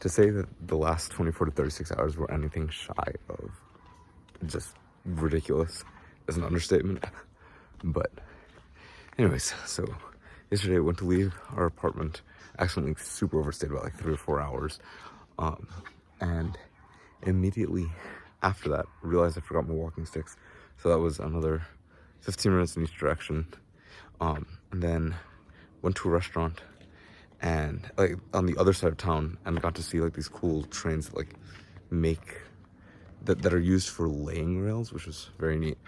to say that the last 24 to 36 hours were anything shy of just ridiculous is an understatement. But anyways, so yesterday I went to leave our apartment, accidentally super overstayed about like 3 or 4 hours, and immediately after that realized I forgot my walking sticks, so that was another 15 minutes in each direction. And then went to a restaurant and like on the other side of town, and got to see like these cool trains that like make that are used for laying rails, which was very neat.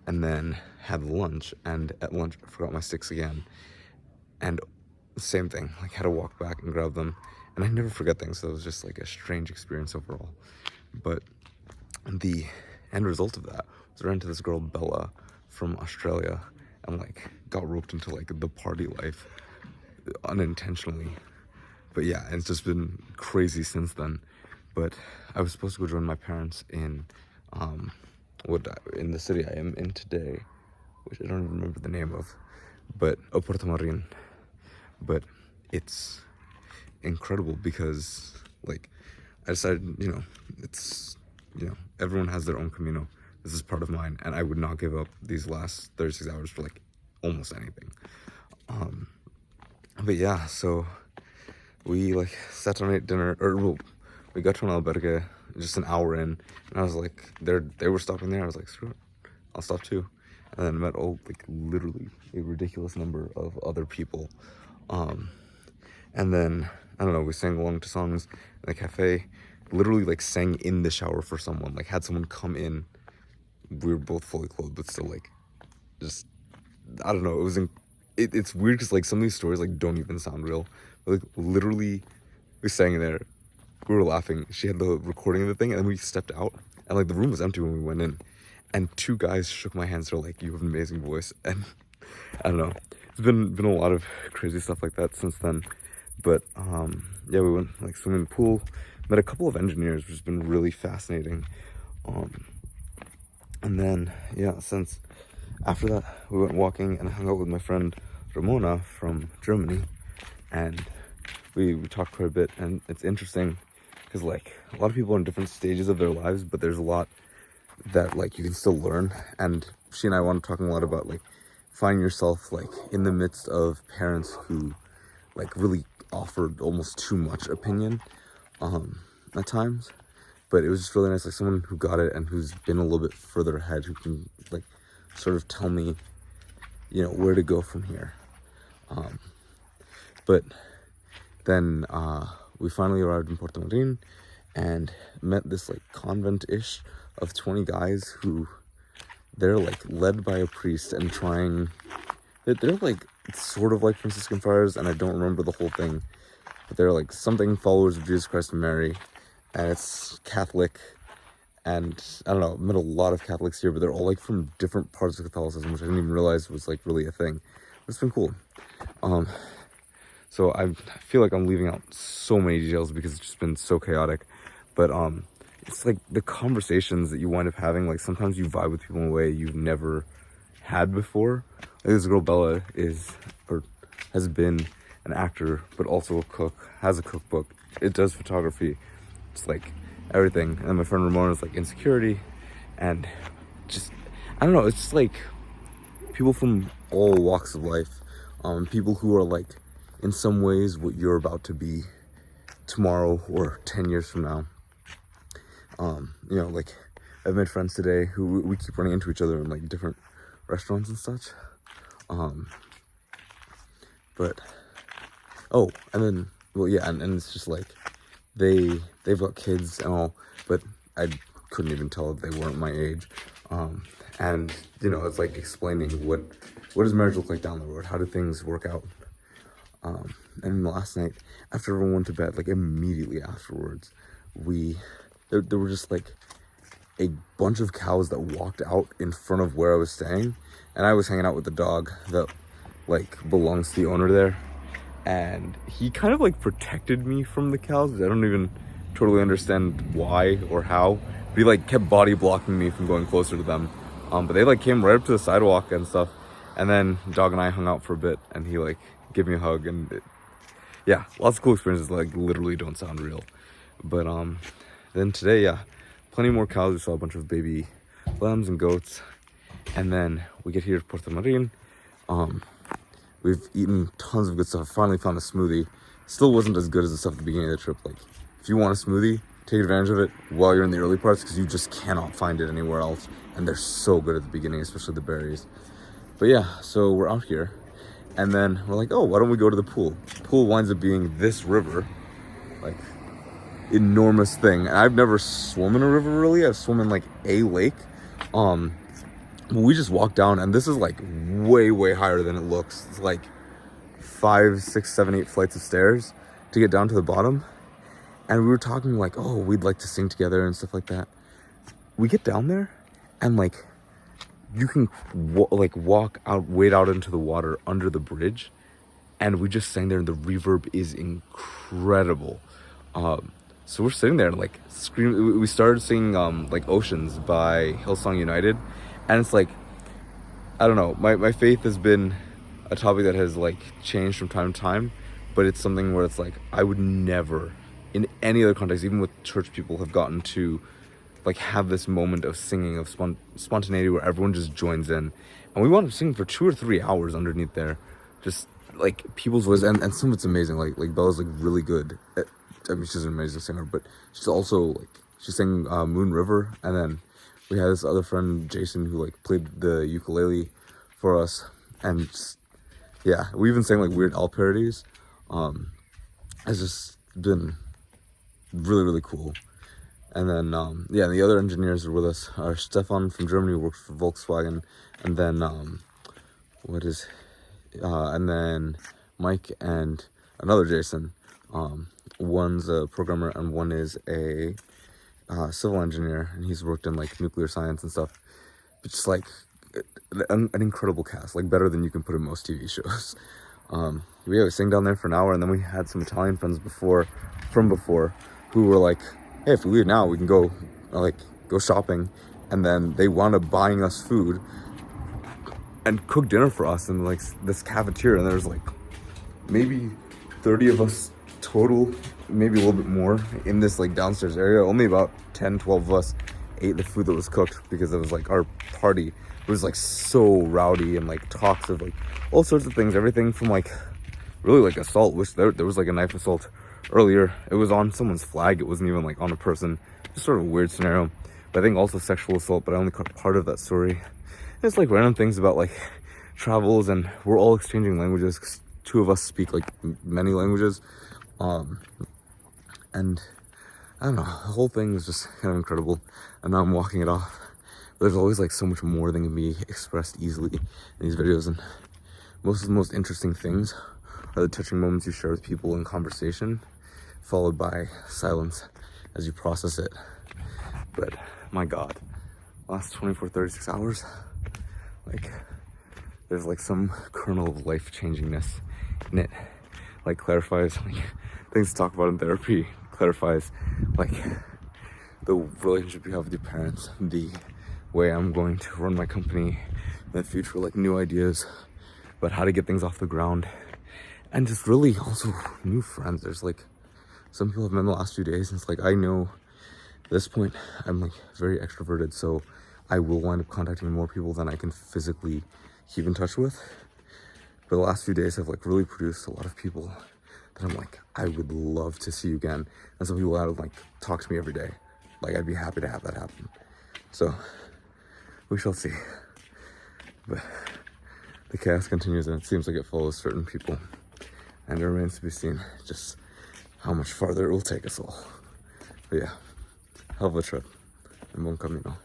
And then had lunch, and at lunch I forgot my sticks again, and same thing, like had to walk back and grab them. And I never forget things, so it was just like a strange experience overall. But the end result of that was I ran into this girl Bella from Australia, and like got roped into like the party life unintentionally. But yeah, it's just been crazy since then. But I was supposed to go join my parents in in the city I am in today, which I don't even remember the name of, but Puerto Marin. But it's incredible because like I decided, it's, everyone has their own Camino. This is part of mine, and I would not give up these last 36 hours for like almost anything. But yeah, so we like sat down and ate dinner, we got to an albergue just an hour in, and I was like, they were stopping there. I was like, screw it, I'll stop too. And then met literally a ridiculous number of other people. And then, I don't know, we sang along to songs in the cafe, literally like sang in the shower for someone, like had someone come in. We were both fully clothed, but still like, just, I don't know, it was, it's weird because like some of these stories like don't even sound real. But, like literally, we sang in there, we were laughing, she had the recording of the thing, and then we stepped out, and like the room was empty when we went in, and 2 guys shook my hand, so like, you have an amazing voice. And I don't know, it's been a lot of crazy stuff like that since then. But yeah, we went like swimming in the pool, met a couple of engineers, which has been really fascinating. And then yeah, since after that we went walking and hung out with my friend Ramona from Germany, and we talked quite a bit. And it's interesting because like a lot of people are in different stages of their lives, but there's a lot that like you can still learn. And she and I wanted talking a lot about like finding yourself like in the midst of parents who like really offered almost too much opinion at times. But it was just really nice, like someone who got it and who's been a little bit further ahead, who can like sort of tell me, where to go from here. But then we finally arrived in Puerto Marin and met this like convent-ish of 20 guys who they're like led by a priest and they're like sort of like Franciscan friars, and I don't remember the whole thing, but they're like something followers of Jesus Christ and Mary, and it's Catholic. And I don't know, I've met a lot of Catholics here, but they're all like from different parts of Catholicism, which I didn't even realize was like really a thing. It's been cool. So I feel like I'm leaving out so many details because it's just been so chaotic. But it's like the conversations that you wind up having, like sometimes you vibe with people in a way you've never had before. Like this girl Bella has been an actor, but also a cook, has a cookbook, it does photography, it's like everything. And my friend Ramona is like in security, and just, I don't know, it's just like people from all walks of life, people who are like in some ways what you're about to be tomorrow or 10 years from now. Like I've made friends today who we keep running into each other in like different restaurants and such. But and then and it's just like they've got kids and all, but I couldn't even tell that they weren't my age. And it's like explaining what does marriage look like down the road, how do things work out. And last night after everyone went to bed, like immediately afterwards, there were just like a bunch of cows that walked out in front of where I was staying, and I was hanging out with the dog that like belongs to the owner there, and he kind of like protected me from the cows. I don't even totally understand why or how, but he like kept body blocking me from going closer to them. But they like came right up to the sidewalk and stuff, and then the dog and I hung out for a bit, and he like gave me a hug, and lots of cool experiences that like literally don't sound real. But then today, yeah, plenty more cows. We saw a bunch of baby lambs and goats. And then we get here to Puerto Marin. We've eaten tons of good stuff. Finally found a smoothie. Still wasn't as good as the stuff at the beginning of the trip. Like, if you want a smoothie, take advantage of it while you're in the early parts, because you just cannot find it anywhere else. And they're so good at the beginning, especially the berries. But yeah, so we're out here. And then we're like, oh, why don't we go to the pool? The pool winds up being this river. Like, enormous thing. And I've never swum in a river, really. I've swum in, like, a lake. We just walked down, and this is like way higher than it looks. It's like 5, 6, 7, 8 flights of stairs to get down to the bottom. And we were talking like, oh, we'd like to sing together and stuff like that. We get down there, and like you can walk out, wade out into the water under the bridge, and we just sang there, and the reverb is incredible. So we're sitting there and like screaming. We started singing like Oceans by Hillsong United. And it's like, I don't know, my faith has been a topic that has like changed from time to time, but it's something where it's like, I would never, in any other context, even with church people, have gotten to like have this moment of singing, of spontaneity where everyone just joins in. And we wound up singing for 2 or 3 hours underneath there, just like people's voice, and some of it's amazing. Like Bella's like really good. I mean, she's an amazing singer, but she's also like, she sang Moon River, and then we had this other friend, Jason, who like played the ukulele for us, and just, yeah, we even sang like Weird Al parodies. It's just been really cool. And then yeah, the other engineers are with us. Stefan from Germany, who works for Volkswagen, and then and then Mike and another Jason. One's a programmer and one is a civil engineer, and he's worked in like nuclear science and stuff. But just like an incredible cast, like better than you can put in most TV shows. We sang down there for an hour, and then we had some Italian friends from before who were like, hey, if we leave now, we can go shopping. And then they wound up buying us food and cook dinner for us in like this cafeteria, and there's like maybe 30 of us total, maybe a little bit more, in this like downstairs area. Only about 10-12 of us ate the food that was cooked, because it was like our party. It was like so rowdy, and like talks of like all sorts of things, everything from like really like assault, which there was like a knife assault earlier. It was on someone's flag, it wasn't even like on a person. Just sort of a weird scenario. But I think also sexual assault, but I only caught part of that story. It's like random things about like travels, and we're all exchanging languages, 'cause 2 of us speak like many languages. And I don't know, the whole thing was just kind of incredible. And now I'm walking it off. But there's always like so much more than can be expressed easily in these videos, and most of the most interesting things are the touching moments you share with people in conversation, followed by silence as you process it. But my God, last 24-36 hours, like there's like some kernel of life-changingness in it. Like clarifies like things to talk about in therapy, clarifies like the relationship you have with your parents, the way I'm going to run my company in the future, like new ideas about how to get things off the ground, and just really also new friends. There's like some people I've met in the last few days, and it's like, I know at this point I'm like very extroverted, so I will wind up contacting more people than I can physically keep in touch with. But the last few days have like really produced a lot of people that I'm like, I would love to see you again. And some people that would like talk to me every day. Like, I'd be happy to have that happen. So we shall see. But the chaos continues, and it seems like it follows certain people, and it remains to be seen just how much farther it will take us all. But yeah, hell of a trip, and Buen Camino.